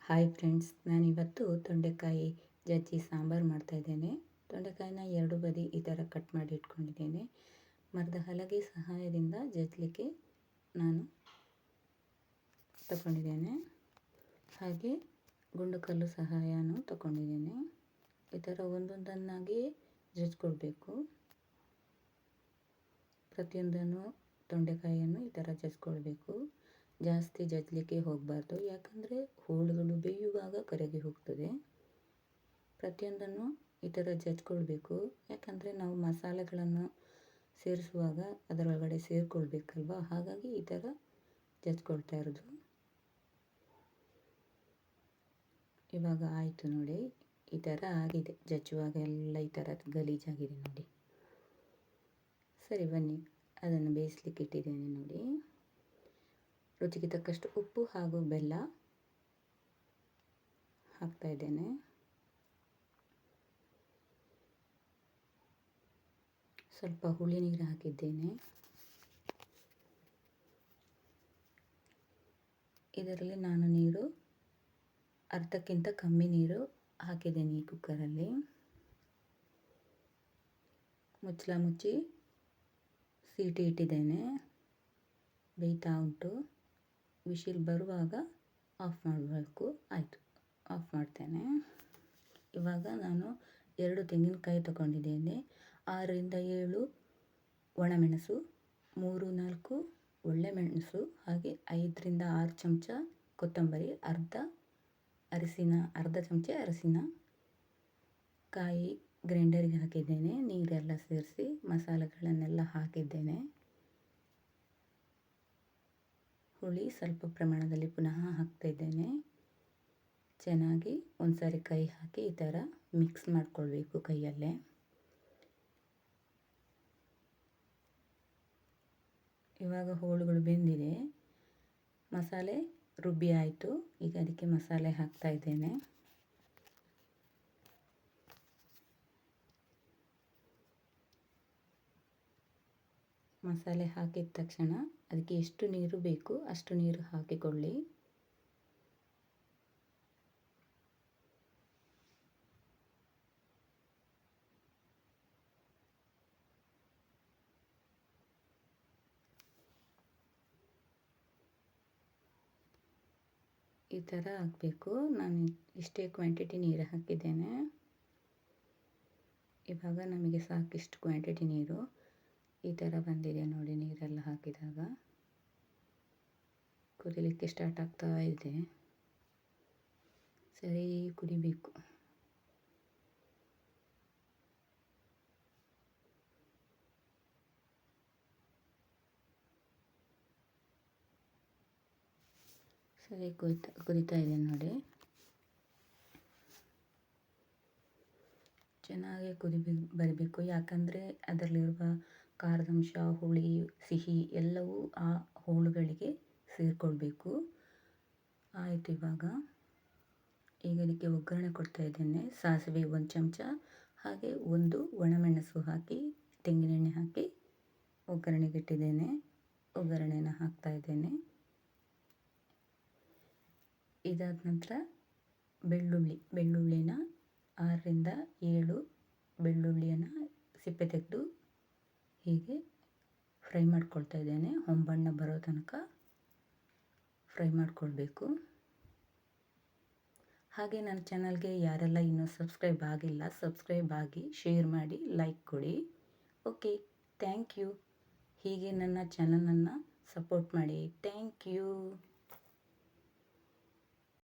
Hi friends, ನಾನಿವತ್ತು ತೊಂಡೆಕಾಯಿ ಜಜ್ಜಿ ಸಾಂಬಾರು ಮಾಡ್ತಾಯಿದ್ದೇನೆ. ತೊಂಡೆಕಾಯಿನ ಎರಡು ಬದಿ ಈ ಥರ ಕಟ್ ಮಾಡಿ ಇಟ್ಕೊಂಡಿದ್ದೇನೆ. ಮರದ ಹಲಗೆ ಸಹಾಯದಿಂದ ಜಜ್ಜಲಿಕ್ಕೆ ನಾನು ತಗೊಂಡಿದ್ದೇನೆ. ಹಾಗೆ ಗುಂಡು ಕಲ್ಲು ಸಹಾಯನೂ ತಗೊಂಡಿದ್ದೇನೆ. ಈ ಥರ ಒಂದೊಂದನ್ನಾಗಿ ಜಜ್ಕೊಳ್ಬೇಕು. ಪ್ರತಿಯೊಂದನ್ನು ತೊಂಡೆಕಾಯಿಯನ್ನು ಈ ಥರ ಜಜ್ಕೊಳ್ಬೇಕು. ಜಾಸ್ತಿ ಜಜ್ಲಿಕ್ಕೆ ಹೋಗಬಾರ್ದು, ಯಾಕಂದರೆ ಹೋಳುಗಳು ಬೇಯುವಾಗ ಕರಗಿ ಹೋಗ್ತದೆ. ಪ್ರತಿಯೊಂದನ್ನು ಈ ಥರ ಜಜ್ಕೊಳ್ಬೇಕು, ಯಾಕಂದರೆ ನಾವು ಮಸಾಲೆಗಳನ್ನು ಸೇರಿಸುವಾಗ ಅದರೊಳಗಡೆ ಸೇರಿಕೊಳ್ಬೇಕಲ್ವ, ಹಾಗಾಗಿ ಈ ಥರ ಜಜ್ಕೊಳ್ತಾ ಇರೋದು. ಇವಾಗ ಆಯಿತು ನೋಡಿ, ಈ ಥರ ಆಗಿದೆ. ಜಜ್ಜುವಾಗ ಎಲ್ಲ ಈ ಥರ ಗಲೀಜಾಗಿದೆ ನೋಡಿ. ಸರಿ, ಬನ್ನಿ ಅದನ್ನು ಬೇಯಿಸ್ಲಿಕ್ಕೆ ಇಟ್ಟಿದ್ದೇನೆ ನೋಡಿ. ರುಚಿಗೆ ತಕ್ಕಷ್ಟು ಉಪ್ಪು ಹಾಗೂ ಬೆಲ್ಲ ಹಾಕ್ತಾ ಇದ್ದೇನೆ. ಸ್ವಲ್ಪ ಹುಳಿ ನೀರು ಹಾಕಿದ್ದೇನೆ. ಇದರಲ್ಲಿ ನಾನು ನೀರು ಅರ್ಧಕ್ಕಿಂತ ಕಮ್ಮಿ ನೀರು ಹಾಕಿದ್ದೇನೆ ಈ ಕುಕ್ಕರಲ್ಲಿ. ಮುಚ್ಚಳ ಮುಚ್ಚಿ ಸೀಟಿ ಇಟ್ಟಿದ್ದೇನೆ. ಬೇಯ್ತಾ ಉಂಟು. ವಿಶಿಲ್ ಬರುವಾಗ ಆಫ್ ಮಾಡಬೇಕು. ಆಯಿತು, ಆಫ್ ಮಾಡ್ತೇನೆ. ಇವಾಗ ನಾನು 2 ತೆಂಗಿನಕಾಯಿ ತಗೊಂಡಿದ್ದೇನೆ. 6-7 ಒಣಮೆಣಸು, 3-4 ಒಳ್ಳೆಮೆಣಸು, ಹಾಗೆ 5-6 ಚಮಚ ಕೊತ್ತಂಬರಿ, ಅರ್ಧ ಚಮಚ ಅರಿಶಿನ, ಕಾಯಿ ಗ್ರೈಂಡರಿಗೆ ಹಾಕಿದ್ದೇನೆ. ನೀರೆಲ್ಲ ಸೇರಿಸಿ ಮಸಾಲೆಗಳನ್ನೆಲ್ಲ ಹಾಕಿದ್ದೇನೆ. ಹುಳಿ ಸ್ವಲ್ಪ ಪ್ರಮಾಣದಲ್ಲಿ ಪುನಃ ಹಾಕ್ತಾ ಇದ್ದೇನೆ. ಚೆನ್ನಾಗಿ ಒಂದ್ಸಾರಿ ಕೈ ಹಾಕಿ ಈ ಥರ ಮಿಕ್ಸ್ ಮಾಡಿಕೊಳ್ಬೇಕು ಕೈಯಲ್ಲೇ. ಇವಾಗ ಹೋಳುಗಳು ಬೆಂದಿದೆ, ಮಸಾಲೆ ರುಬ್ಬಿ ಆಯಿತು. ಈಗ ಅದಕ್ಕೆ ಮಸಾಲೆ ಹಾಕ್ತಾ ಇದ್ದೇನೆ. ಮಸಾಲೆ ಹಾಕಿದ ತಕ್ಷಣ ಅದಕ್ಕೆ ಎಷ್ಟು ನೀರು ಬೇಕು ಅಷ್ಟು ನೀರು ಹಾಕಿಕೊಳ್ಳಿ. ಈ ಥರ ಹಾಕಬೇಕು. ನಾನು ಇಷ್ಟೇ ಕ್ವಾಂಟಿಟಿ ನೀರು ಹಾಕಿದ್ದೇನೆ. ಇವಾಗ ನಮಗೆ ಸಾಕಿಷ್ಟು ಕ್ವಾಂಟಿಟಿ ನೀರು ಈ ಥರ ಬಂದಿದೆ ನೋಡಿ. ನೀರೆಲ್ಲ ಹಾಕಿದಾಗ ಕುದಿಲಿಕ್ಕೆ ಸ್ಟಾರ್ಟ್ ಆಗ್ತಾ ಇದೆ. ಸರಿ ಕುದಿಬೇಕು. ಸರಿ ಕುದಿತಾ ಇದೆ ನೋಡಿ. ಚೆನ್ನಾಗಿ ಬರಬೇಕು, ಯಾಕಂದರೆ ಅದರಲ್ಲಿರುವ ಖಾರದಂಶ, ಹುಳಿ, ಸಿಹಿ ಎಲ್ಲವೂ ಆ ಹೋಳುಗಳಿಗೆ ಸೇರಿಕೊಳ್ಬೇಕು. ಆಯಿತು. ಈಗ ಇದಕ್ಕೆ ಒಗ್ಗರಣೆ ಕೊಡ್ತಾ ಇದ್ದೇನೆ. ಸಾಸಿವೆ 1 ಚಮಚ, ಹಾಗೆ 1 ಒಣಮೆಣಸು ಹಾಕಿ ತೆಂಗಿನೆಣ್ಣೆ ಹಾಕಿ ಒಗ್ಗರಣೆಗೆ ಇಟ್ಟಿದ್ದೇನೆ. ಒಗ್ಗರಣೆನ ಹಾಕ್ತಾ ಇದ್ದೇನೆ. ಇದಾದ ನಂತರ ಬೆಳ್ಳುಳ್ಳಿನ 6-7 ಬೆಳ್ಳುಳ್ಳಿಯನ್ನು ಸಿಪ್ಪೆ ತೆಗೆದು ಹೀಗೆ ಫ್ರೈ ಮಾಡ್ಕೊಳ್ತಾ ಇದ್ದೇನೆ. ಹೊಂಬಣ್ಣ ಬರೋ ತನಕ ಫ್ರೈ ಮಾಡಿಕೊಳ್ಬೇಕು. ಹಾಗೆ ನನ್ನ ಚಾನಲ್ಗೆ ಯಾರೆಲ್ಲ ಇನ್ನೂ ಸಬ್ಸ್ಕ್ರೈಬ್ ಆಗಿಲ್ಲ, ಸಬ್ಸ್ಕ್ರೈಬ್ ಆಗಿ, ಶೇರ್ ಮಾಡಿ, ಲೈಕ್ ಕೊಡಿ. Okay, thank you. ಹೀಗೆ ನನ್ನ ಚಾನಲನ್ನು ಸಪೋರ್ಟ್ ಮಾಡಿ. Thank you.